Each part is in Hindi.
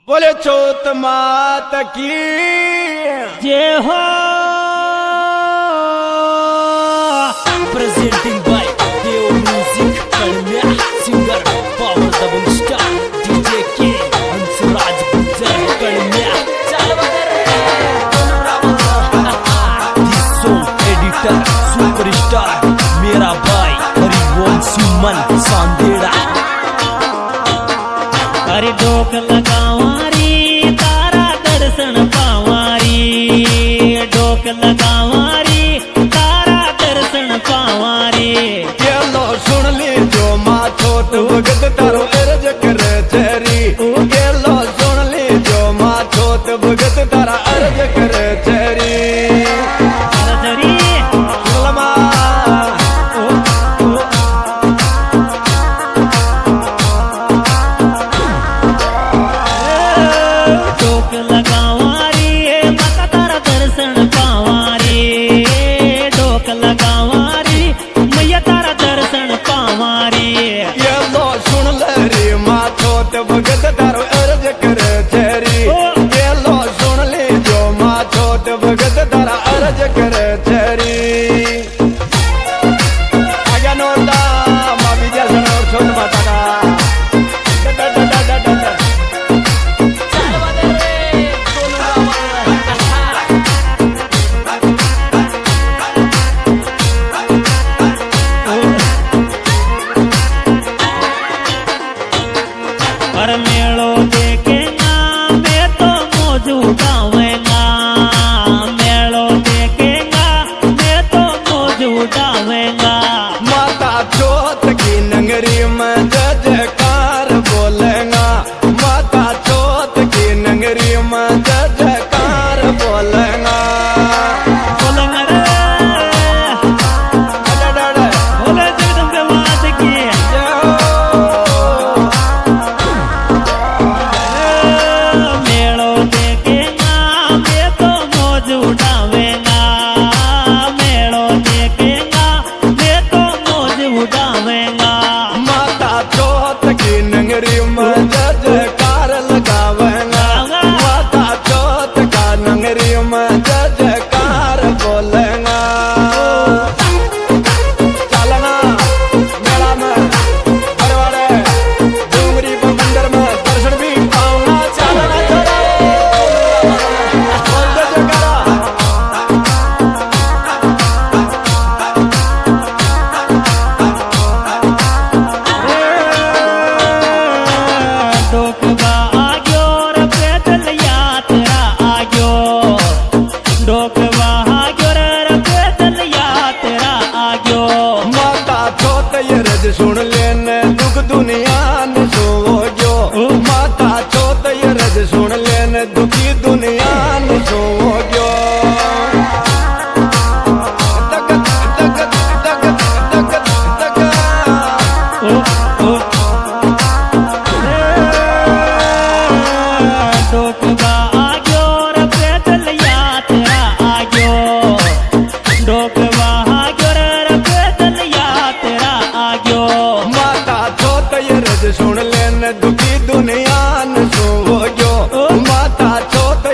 बोले चौथ मात की जय हो। प्रेजेंटिंग बाय देव म्यूजिक कलम्या singer power double star DJ K Hansraj Gujjar कलम्या एडिटर सुपरस्टार मेरा भाई हरिवंश मन सांदेड़ा। अरे डोक लगावारी तारा दर्शन पावारी, डोक लगावारी तारा दर्शन पावारी। गेलो सुन ली जो माँ छोट भगत तारो अर्ज करे चेरी। गेलो सुन ली जो माँ छोट भगत तारा अर्ज करे चेरी। भगत तारो अर्ज करे चेरी। गेलो सुन ली जो माँ छोट भगत तारा अर्ज करे चेरी। आजा नोटा माँ विजय सन और छोट माता का मेलो देखेगा मैं तो मौज उठाऊंगा, मेलो देखेगा मैं तो मौज उठाऊंगा। माता चौथ की नगरी में जय जयकार बोलेगा। माता चौथ की नगरी में जय जयकार बोलेगा। बोलेंगे रे बोले जगदम्बे माता की नगरी में जय जयकार लगावेगा। माता चौथ का नगरी में जय जयकार बोलेगा। चलना मेला में हरवाड़े डूंगरी पर मंदिर में दर्शन भी पाऊंगा। चलना चला बोल दे जयकारा। सुन लेने दुख दुनिया ने सोवो। माता चौथ ये रज सुन लेने दुखी दुनिया ने सोवो। सुन लेने दुखी दुनिया ने सोवो। माता चौथ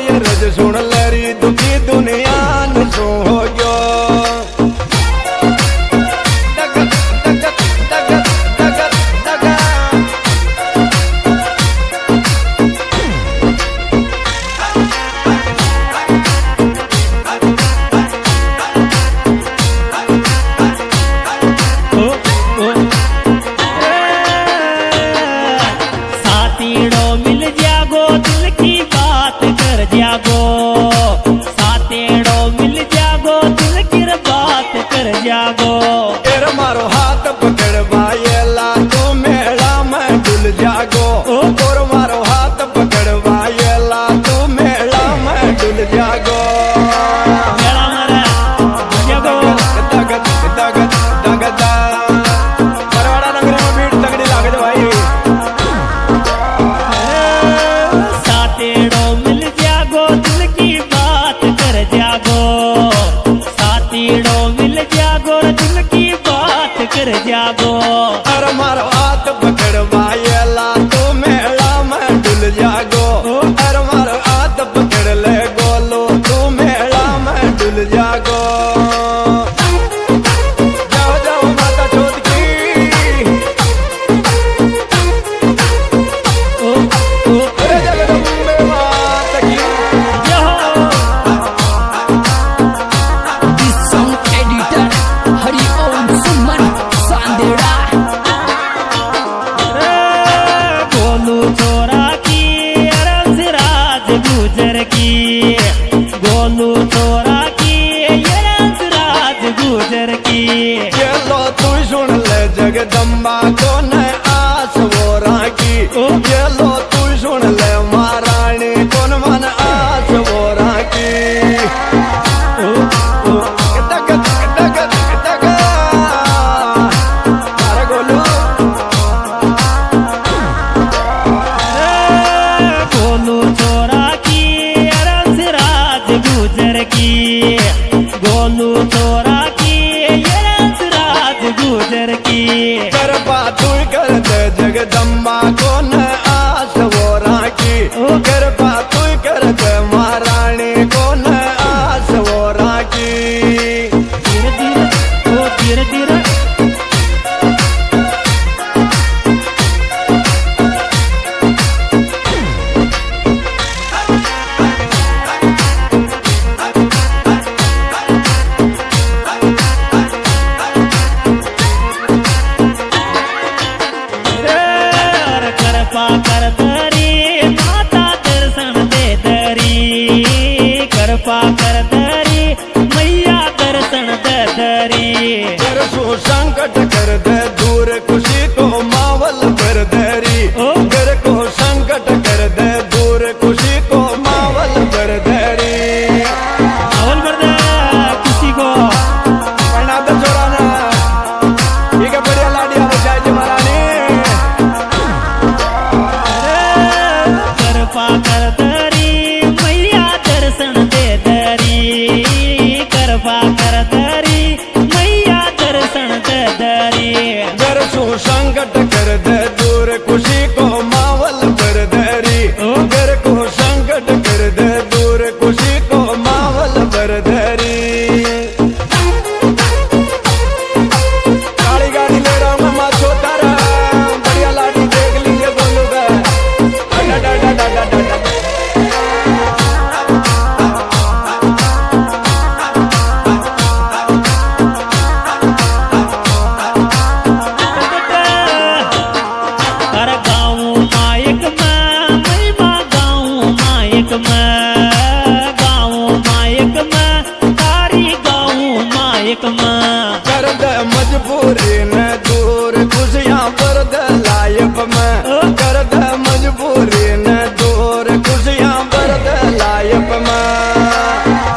मायक में गाँव मायक में तारी गाँव मायक में कर दे मजबूरी न दूर खुशियाँ भर दे लाइफ में कर दे मजबूरी न दूर खुशियाँ भर दे लाइफ में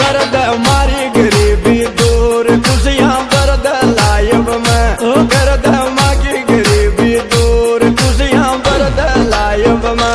कर दे हमारी गरीबी दूर खुशियाँ भर दे लाइफ में कर दे माँ की गरीबी दूर खुशियाँ भर दे लाइफ में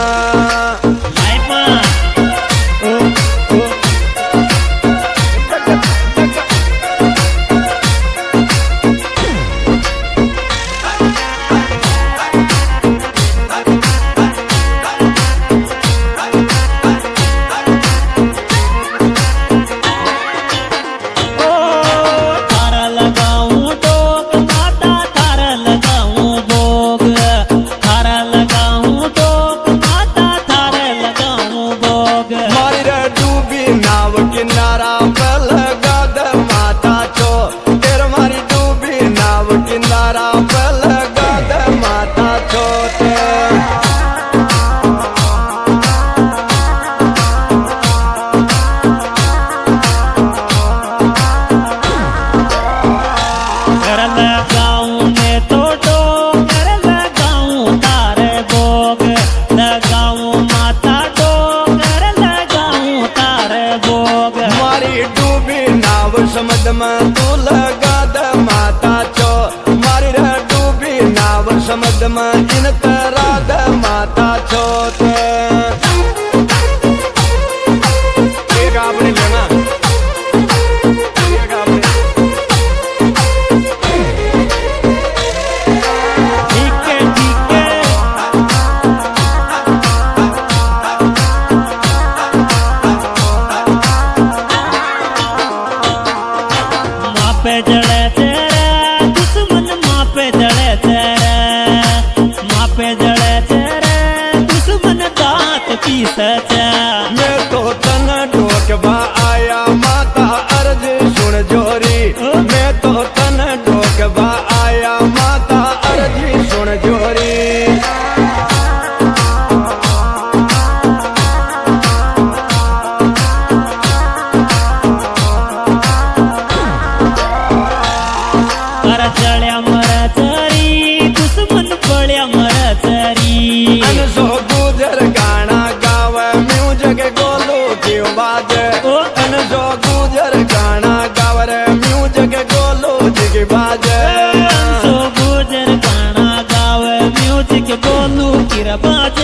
नाव किनारा पे लगा दे माता छो तेरे मारी डूबी नाव किनारा पे लगा दे माता छो कर लगाऊं मैं तो कर लगाऊं तारे भोग लगाऊं माता कर लगाऊं तारे भोग मारी डूबी नाव समुद्र में तू लगा दे माता छो मारी रे डूबी नाव समुद्र में इन तरा दे माता छो एक आपने लेना पे जड़े तेरे दुश्मन माँ पे जड़े तेरे माँ पे जड़े तेरे दुश्मन दांत पीसे मैं तो तन ढोकबा आया माता अर्ज सुन जोरी मैं तो तन ढोकबा आया माता अर्ज सुन जोरी जड़्या मर चरी दुश्मन पड़्या मर चरी अनसो गुजर गाना गावे म्यूजिक गोलू की बाजे अनसो गुजर गाना गावे म्यूजिक गोलू की बाजे अनसो गुजर गाना गावे म्यूजिक गोलू की बाजे